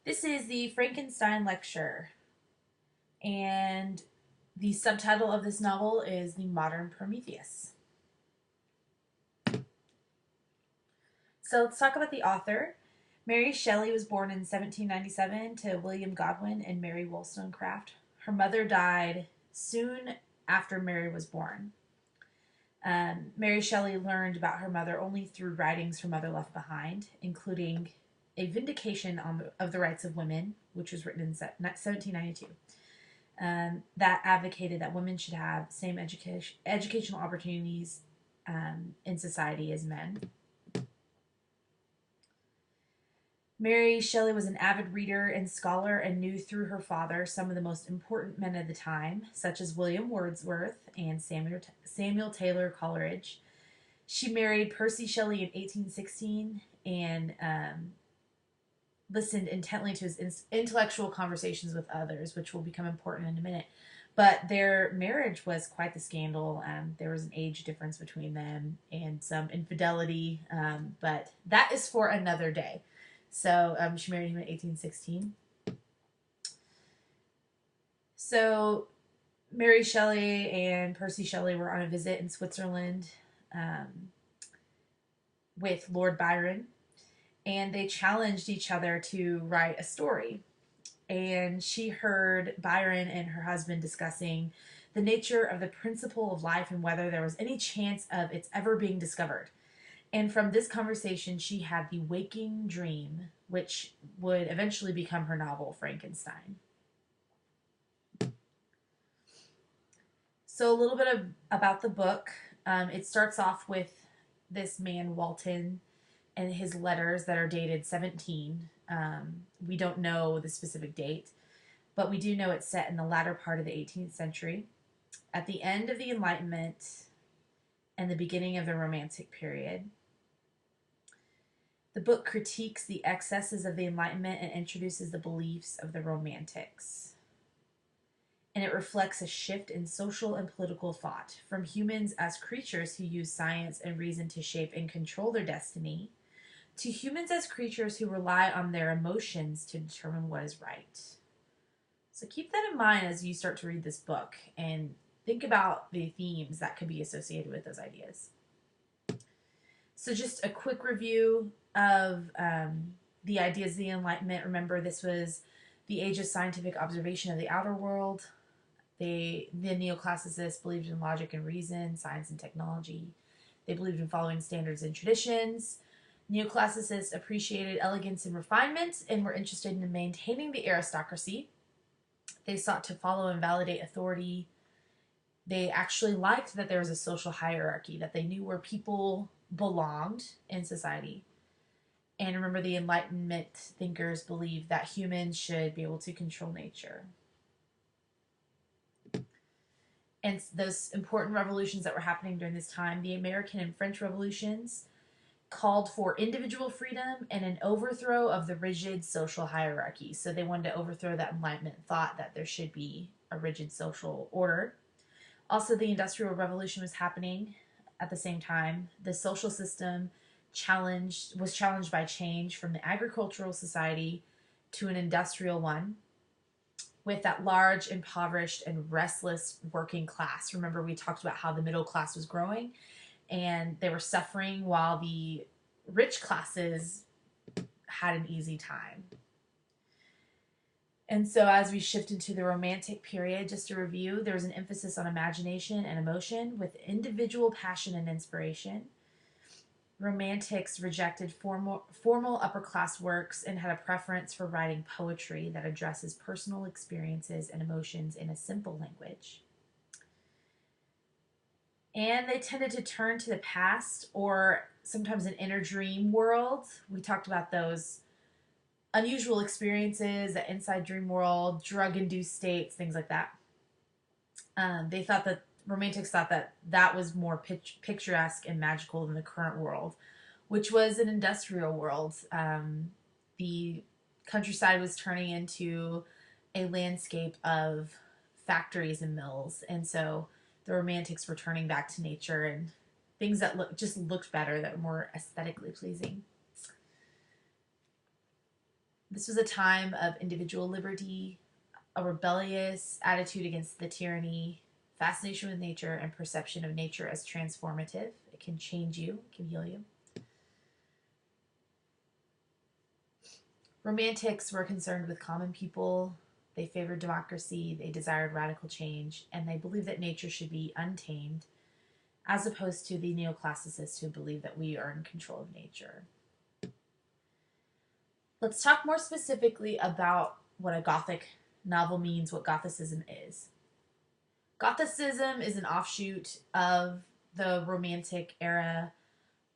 This is the Frankenstein Lecture, and the subtitle of this novel is The Modern Prometheus. So let's talk about the author. Mary Shelley was born in 1797 to William Godwin and Mary Wollstonecraft. Her mother died soon after Mary was born. Mary Shelley learned about her mother only through writings her mother left behind, including a vindication of the rights of women, which was written in 1792, that advocated that women should have same educational opportunities in society as men. Mary Shelley was an avid reader and scholar and knew through her father some of the most important men of the time, such as William Wordsworth and Samuel Taylor Coleridge. She married Percy Shelley in 1816 and listened intently to his intellectual conversations with others, which will become important in a minute. But their marriage was quite the scandal. There was an age difference between them and some infidelity, but that is for another day. So she married him in 1816. So Mary Shelley and Percy Shelley were on a visit in Switzerland with Lord Byron, and they challenged each other to write a story. And she heard Byron and her husband discussing the nature of the principle of life and whether there was any chance of its ever being discovered. And from this conversation, she had the waking dream, which would eventually become her novel, Frankenstein. So a little bit about the book. It starts off with this man, Walton, and his letters that are dated 17. We don't know the specific date, but we do know it's set in the latter part of the 18th century, at the end of the Enlightenment and the beginning of the Romantic period. The book critiques the excesses of the Enlightenment and introduces the beliefs of the Romantics. And it reflects a shift in social and political thought from humans as creatures who use science and reason to shape and control their destiny to humans as creatures who rely on their emotions to determine what is right. So keep that in mind as you start to read this book and think about the themes that could be associated with those ideas. So just a quick review of the ideas of the Enlightenment. Remember, this was the age of scientific observation of the outer world. The neoclassicists believed in logic and reason, science and technology. They believed in following standards and traditions. Neoclassicists appreciated elegance and refinement and were interested in maintaining the aristocracy. They sought to follow and validate authority. They actually liked that there was a social hierarchy, that they knew where people belonged in society. And remember, the Enlightenment thinkers believed that humans should be able to control nature. And those important revolutions that were happening during this time, the American and French revolutions, called for individual freedom and an overthrow of the rigid social hierarchy. So they wanted to overthrow that Enlightenment thought that there should be a rigid social order. Also, the Industrial Revolution was happening at the same time. The social system was challenged by change from the agricultural society to an industrial one, with that large, impoverished, and restless working class. Remember, we talked about how the middle class was growing, and they were suffering while the rich classes had an easy time. And so as we shift into the Romantic period, just to review, there was an emphasis on imagination and emotion with individual passion and inspiration. Romantics rejected formal upper-class works and had a preference for writing poetry that addresses personal experiences and emotions in a simple language. And they tended to turn to the past or sometimes an inner dream world. We talked about those unusual experiences, the inside dream world, drug-induced states, things like that. Romantics thought that that was more picturesque and magical than the current world, which was an industrial world. The countryside was turning into a landscape of factories and mills, and so the Romantics were turning back to nature and things that looked better, that were more aesthetically pleasing. This was a time of individual liberty, a rebellious attitude against the tyranny, fascination with nature, and perception of nature as transformative. It can change you, it can heal you. Romantics were concerned with common people. They favored democracy, they desired radical change, and they believed that nature should be untamed, as opposed to the neoclassicists who believe that we are in control of nature. Let's talk more specifically about what a Gothic novel means, what Gothicism is. Gothicism is an offshoot of the Romantic era,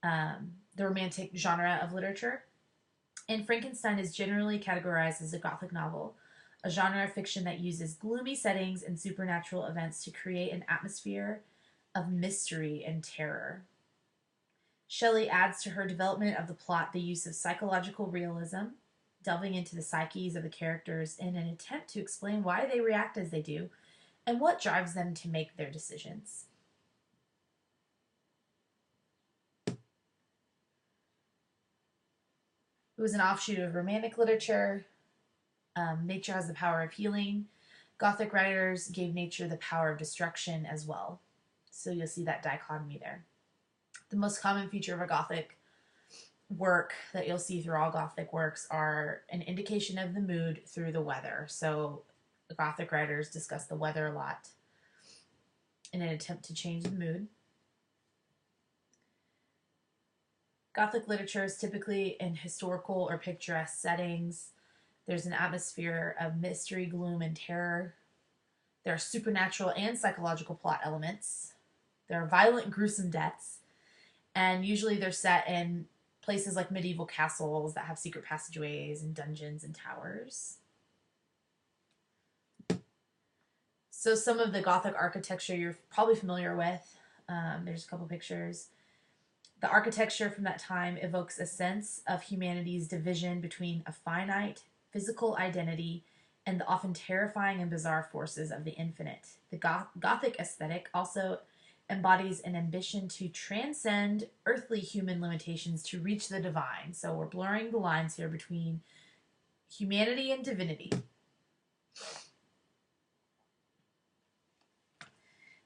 the Romantic genre of literature. And Frankenstein is generally categorized as a Gothic novel, a genre of fiction that uses gloomy settings and supernatural events to create an atmosphere of mystery and terror. Shelley adds to her development of the plot the use of psychological realism, delving into the psyches of the characters in an attempt to explain why they react as they do and what drives them to make their decisions. It was an offshoot of Romantic literature. Nature has the power of healing. Gothic writers gave nature the power of destruction as well. So you'll see that dichotomy there. The most common feature of a Gothic work that you'll see through all Gothic works are an indication of the mood through the weather. So the Gothic writers discuss the weather a lot in an attempt to change the mood. Gothic literature is typically in historical or picturesque settings. There's an atmosphere of mystery, gloom, and terror. There are supernatural and psychological plot elements. There are violent, gruesome deaths. And usually they're set in places like medieval castles that have secret passageways and dungeons and towers. So some of the Gothic architecture you're probably familiar with. There's a couple pictures. The architecture from that time evokes a sense of humanity's division between a finite physical identity and the often terrifying and bizarre forces of the infinite. The Gothic aesthetic also embodies an ambition to transcend earthly human limitations to reach the divine. So we're blurring the lines here between humanity and divinity.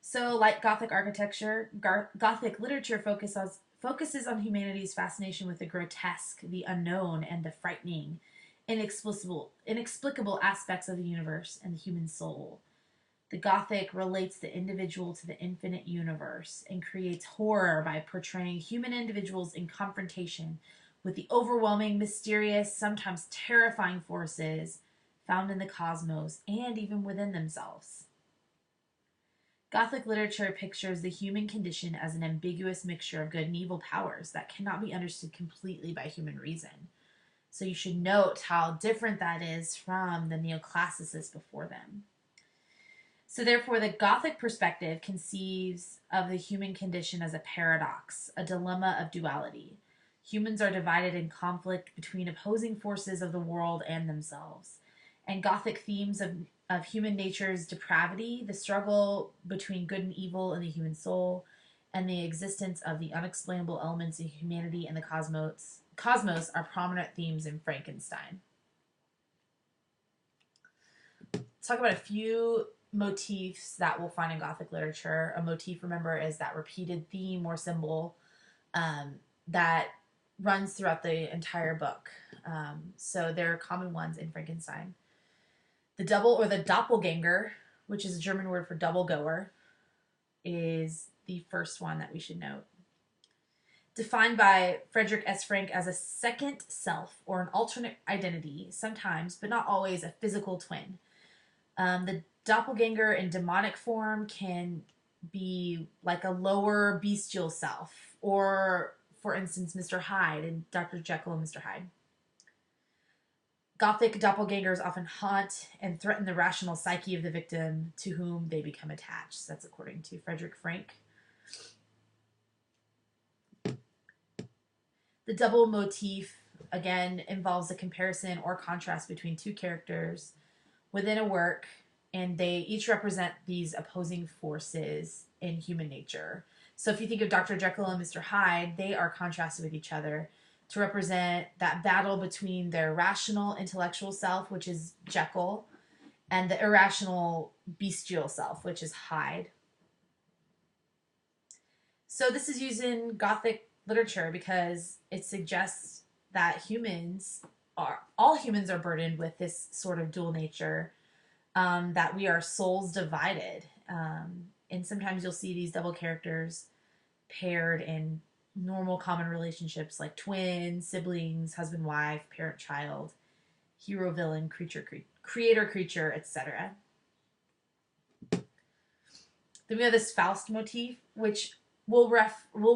So like Gothic architecture, Gothic literature focuses on humanity's fascination with the grotesque, the unknown, and the frightening, inexplicable aspects of the universe and the human soul. The Gothic relates the individual to the infinite universe and creates horror by portraying human individuals in confrontation with the overwhelming, mysterious, sometimes terrifying forces found in the cosmos and even within themselves. Gothic literature pictures the human condition as an ambiguous mixture of good and evil powers that cannot be understood completely by human reason. So you should note how different that is from the neoclassicists before them. So therefore, the Gothic perspective conceives of the human condition as a paradox, a dilemma of duality. Humans are divided in conflict between opposing forces of the world and themselves. And Gothic themes of human nature's depravity, the struggle between good and evil in the human soul, and the existence of the unexplainable elements in humanity and the cosmos are prominent themes in Frankenstein. Let's talk about a few motifs that we'll find in Gothic literature. A motif, remember, is that repeated theme or symbol that runs throughout the entire book. So there are common ones in Frankenstein. The double or the doppelganger, which is a German word for double goer, is the first one that we should note. Defined by Frederick S. Frank as a second self or an alternate identity, sometimes, but not always, a physical twin. The doppelganger in demonic form can be like a lower bestial self, or, for instance, Mr. Hyde in Dr. Jekyll and Mr. Hyde. Gothic doppelgangers often haunt and threaten the rational psyche of the victim to whom they become attached. That's according to Frederick Frank. The double motif, again, involves a comparison or contrast between two characters within a work, and they each represent these opposing forces in human nature. So if you think of Dr. Jekyll and Mr. Hyde, they are contrasted with each other to represent that battle between their rational intellectual self, which is Jekyll, and the irrational bestial self, which is Hyde. So this is used in Gothic literature because it suggests that all humans are burdened with this sort of dual nature, that we are souls divided. And sometimes you'll see these double characters paired in normal common relationships like twins, siblings, husband, wife, parent, child, hero, villain, creator, creature, etc. Then we have this Faust motif, which we'll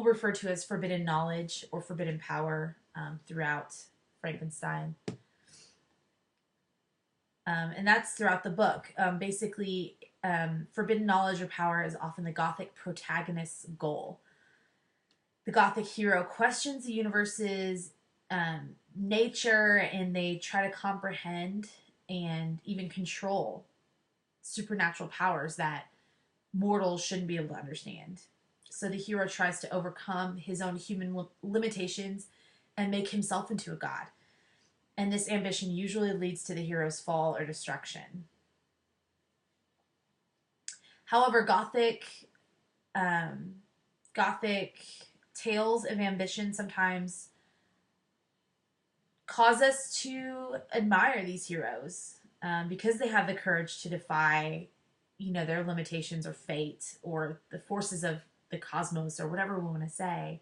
refer to as forbidden knowledge or forbidden power throughout Frankenstein. And that's throughout the book. Basically, forbidden knowledge or power is often the Gothic protagonist's goal. The Gothic hero questions the universe's nature, and they try to comprehend and even control supernatural powers that mortals shouldn't be able to understand. So the hero tries to overcome his own human limitations and make himself into a god. And this ambition usually leads to the hero's fall or destruction. However, Gothic tales of ambition sometimes cause us to admire these heroes because they have the courage to defy, their limitations or fate or the forces of the cosmos or whatever we want to say,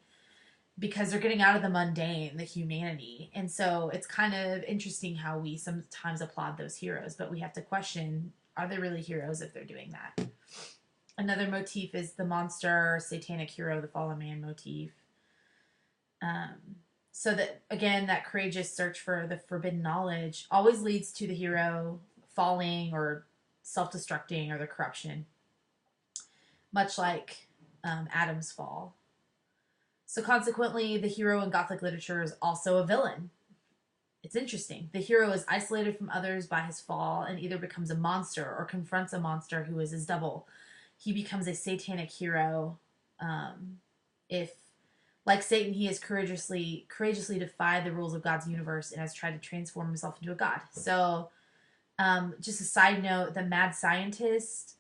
because they're getting out of the mundane, the humanity. And so it's kind of interesting how we sometimes applaud those heroes, but we have to question, are they really heroes if they're doing that? Another motif is the monster, satanic hero, the fallen man motif. So that, again, that courageous search for the forbidden knowledge always leads to the hero falling or self-destructing or the corruption, much like Adam's fall. So consequently, the hero in Gothic literature is also a villain. It's interesting. The hero is isolated from others by his fall and either becomes a monster or confronts a monster who is his double. He becomes a satanic hero if, like Satan, he has courageously defied the rules of God's universe and has tried to transform himself into a god. So just a side note, the mad scientist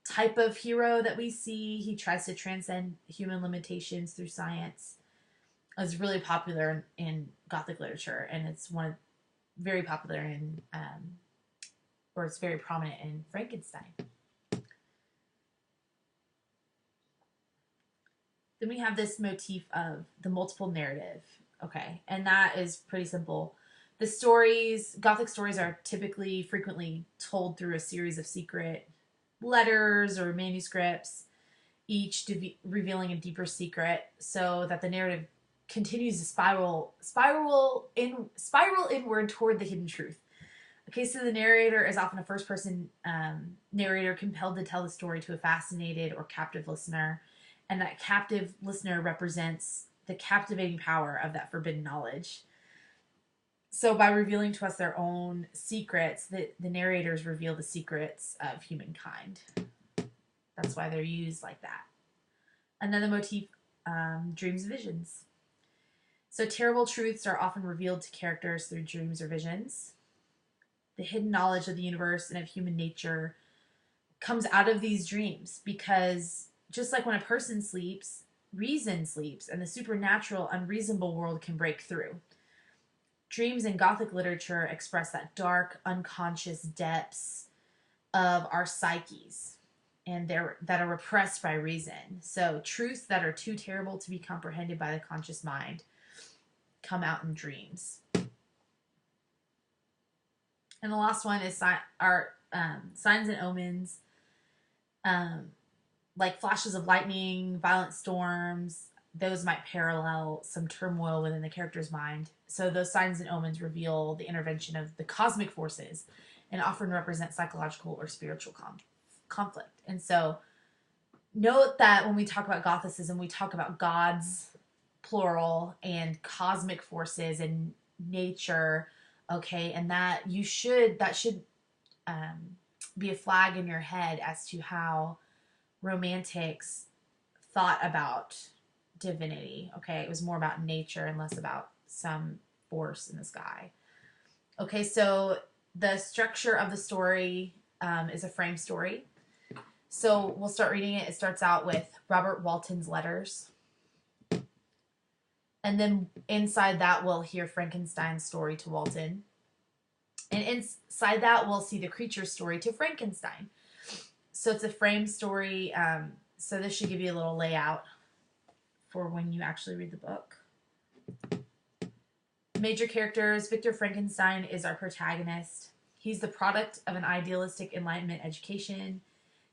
type of hero that we see, he tries to transcend human limitations through science, is really popular in Gothic literature, and it's very popular in, or it's very prominent in Frankenstein. Then we have this motif of the multiple narrative, okay, and that is pretty simple. Gothic stories are frequently told through a series of secret letters or manuscripts, each revealing a deeper secret, so that the narrative continues to spiral inward toward the hidden truth. Okay, so the narrator is often a first-person narrator compelled to tell the story to a fascinated or captive listener, and that captive listener represents the captivating power of that forbidden knowledge. So by revealing to us their own secrets, the narrators reveal the secrets of humankind. That's why they're used like that. Another motif, dreams and visions. So terrible truths are often revealed to characters through dreams or visions. The hidden knowledge of the universe and of human nature comes out of these dreams, because just like when a person sleeps, reason sleeps, and the supernatural, unreasonable world can break through. Dreams in Gothic literature express that dark, unconscious depths of our psyches, and that are repressed by reason. So truths that are too terrible to be comprehended by the conscious mind come out in dreams. And the last one is signs and omens, like flashes of lightning, violent storms. Those might parallel some turmoil within the character's mind. So those signs and omens reveal the intervention of the cosmic forces and often represent psychological or spiritual conflict. And so note that when we talk about Gothicism, we talk about gods, plural, and cosmic forces and nature, okay? And that should be a flag in your head as to how romantics thought about divinity. Okay, it was more about nature and less about some force in the sky. Okay, so the structure of the story is a frame story. So we'll start reading it. It starts out with Robert Walton's letters. And then inside that, we'll hear Frankenstein's story to Walton. And inside that, we'll see the creature's story to Frankenstein. So it's a frame story. So this should give you a little layout for when you actually read the book. Major characters. Victor Frankenstein is our protagonist. He's the product of an idealistic Enlightenment education.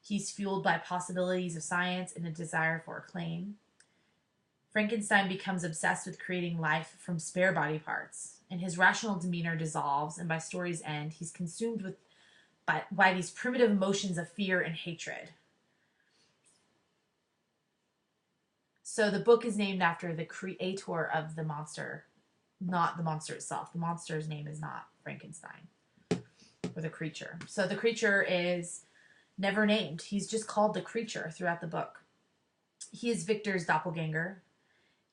He's fueled by possibilities of science and a desire for acclaim. Frankenstein becomes obsessed with creating life from spare body parts, and his rational demeanor dissolves, and by story's end, he's consumed by these primitive emotions of fear and hatred. So the book is named after the creator of the monster, not the monster itself. The monster's name is not Frankenstein, or the creature. So the creature is never named. He's just called the creature throughout the book. He is Victor's doppelganger,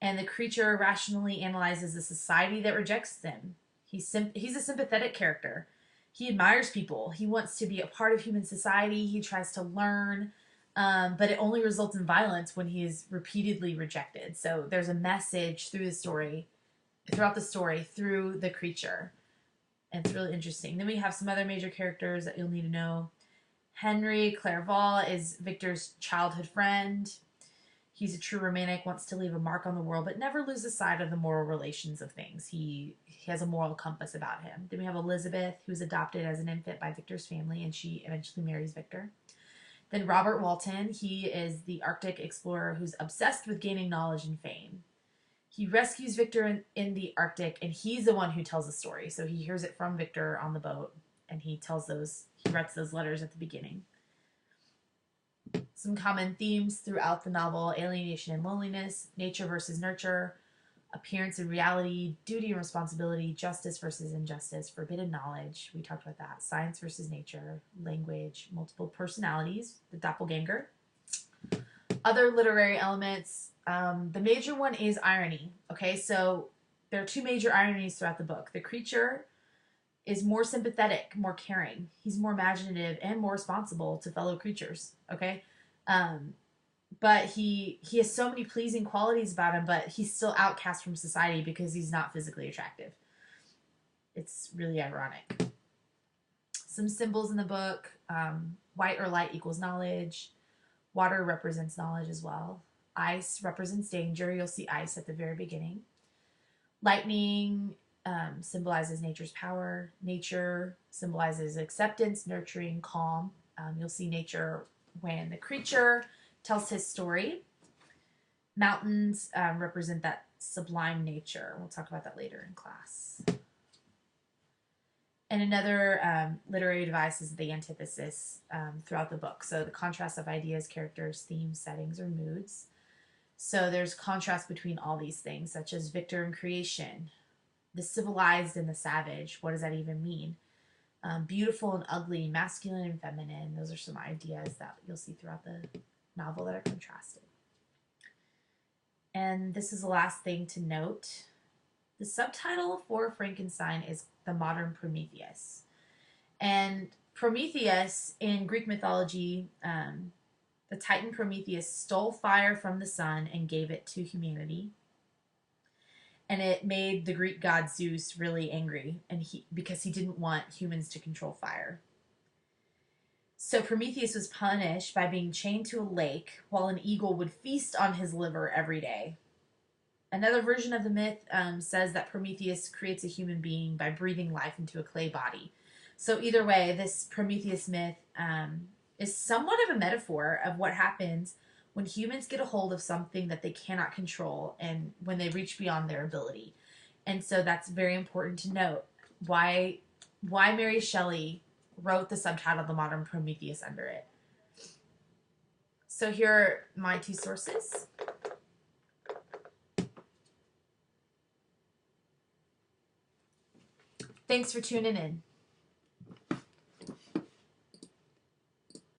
and the creature rationally analyzes the society that rejects him. He's a sympathetic character. He admires people. He wants to be a part of human society. He tries to learn, but it only results in violence when he is repeatedly rejected. So there's a message throughout the story, through the creature. And it's really interesting. Then we have some other major characters that you'll need to know. Henry Clerval is Victor's childhood friend. He's a true romantic, wants to leave a mark on the world, but never loses sight of the moral relations of things. He has a moral compass about him. Then we have Elizabeth, who's adopted as an infant by Victor's family, and she eventually marries Victor. Then Robert Walton, he is the Arctic explorer who's obsessed with gaining knowledge and fame. He rescues Victor in the Arctic, and he's the one who tells the story. So he hears it from Victor on the boat, and he writes those letters at the beginning. Some common themes throughout the novel: alienation and loneliness, nature versus nurture, appearance and reality, duty and responsibility, justice versus injustice, forbidden knowledge, we talked about that, science versus nature, language, multiple personalities, the doppelganger. Other literary elements, the major one is irony. Okay, so there are two major ironies throughout the book. The creature is more sympathetic, more caring. He's more imaginative and more responsible to fellow creatures. Okay, but he has so many pleasing qualities about him, but he's still outcast from society because he's not physically attractive. It's really ironic. Some symbols in the book: white or light equals knowledge. Water represents knowledge as well. Ice represents danger. You'll see ice at the very beginning. Lightning symbolizes nature's power. Nature symbolizes acceptance, nurturing, calm. You'll see nature when the creature tells his story. Mountains represent that sublime nature. We'll talk about that later in class. And another literary device is the antithesis throughout the book. So the contrast of ideas, characters, themes, settings, or moods. So there's contrast between all these things, such as Victor and creation, the civilized and the savage. What does that even mean? Beautiful and ugly, masculine and feminine. Those are some ideas that you'll see throughout the novel that are contrasted. And this is the last thing to note. The subtitle for Frankenstein is The Modern Prometheus. And Prometheus, in Greek mythology, the Titan Prometheus stole fire from the sun and gave it to humanity. And it made the Greek god Zeus really angry, because he didn't want humans to control fire. So Prometheus was punished by being chained to a lake while an eagle would feast on his liver every day. Another version of the myth says that Prometheus creates a human being by breathing life into a clay body. So either way, this Prometheus myth is somewhat of a metaphor of what happens when humans get a hold of something that they cannot control and when they reach beyond their ability. And so that's very important to note. Why Mary Shelley wrote the subtitle The Modern Prometheus under it. So here are my two sources. Thanks for tuning in.